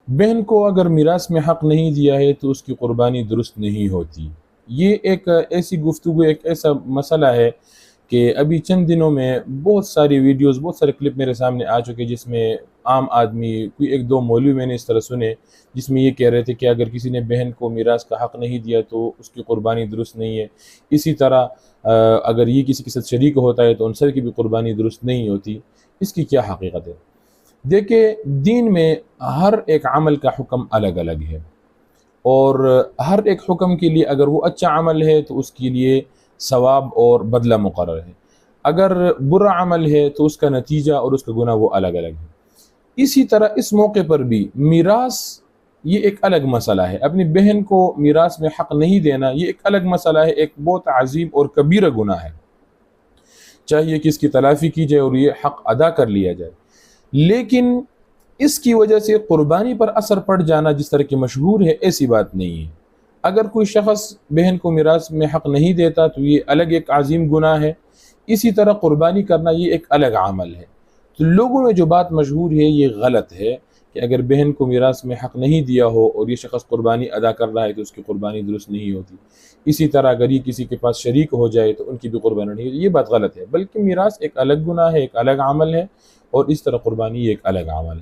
बहन को अगर मीरास में हक़ नहीं दिया है तो उसकी क़ुरबानी दुरुस्त नहीं होती। ये एक ऐसी गुफ्तगू, एक ऐसा मसला है कि अभी चंद दिनों में बहुत सारी वीडियोज़, बहुत सारे क्लिप मेरे सामने आ चुके हैं, जिसमें आम आदमी, कोई एक दो मौलवी मैंने इस तरह सुने, जिसमें ये कह रहे थे कि अगर किसी ने बहन को मीरास का हक़ नहीं दिया तो उसकी क़ुरबानी दुरुस्त नहीं है। इसी तरह अगर ये किसी के साथ शरीक होता है तो उन सब की भी क़ुरबानी दुरुस्त नहीं होती। इसकी क्या हकीकत है? देखिए, दीन में हर एक अमल का हुक्म अलग अलग है, और हर एक हुक्म के लिए अगर वो अच्छा अमल है तो उसके लिए सवाब और बदला मुकर्रर है। अगर बुरा अमल है तो उसका नतीजा और उसका गुनाह वो अलग अलग है। इसी तरह इस मौके पर भी मीरास, ये एक अलग मसला है। अपनी बहन को मीरास में हक़ नहीं देना ये एक अलग मसला है, एक बहुत अजीम और कबीरा गुनाह है। चाहिए कि इसकी तलाफ़ी की जाए और ये हक़ अदा कर लिया जाए। लेकिन इसकी वजह से क़ुरबानी पर असर पड़ जाना जिस तरह की मशहूर है, ऐसी बात नहीं है। अगर कोई शख़्स बहन को मीरास में हक़ नहीं देता तो ये अलग एक अज़ीम गुनाह है। इसी तरह क़ुरबानी करना ये एक अलग अमल है। तो लोगों में जो बात मशहूर है ये गलत है कि अगर बहन को मीरास में हक़ नहीं दिया हो और ये शख़्स क़ुरबानी अदा कर रहा है तो उसकी क़ुरबानी दुरुस्त नहीं होती। इसी तरह अगर ये किसी के पास शरीक हो जाए तो उनकी भी क़ुरबानी नहीं होती। ये बात गलत है, बल्कि मीरास एक अलग गुनाह है, एक अलग अमल है, और इस तरह क़ुरबानी एक अलग अमल है।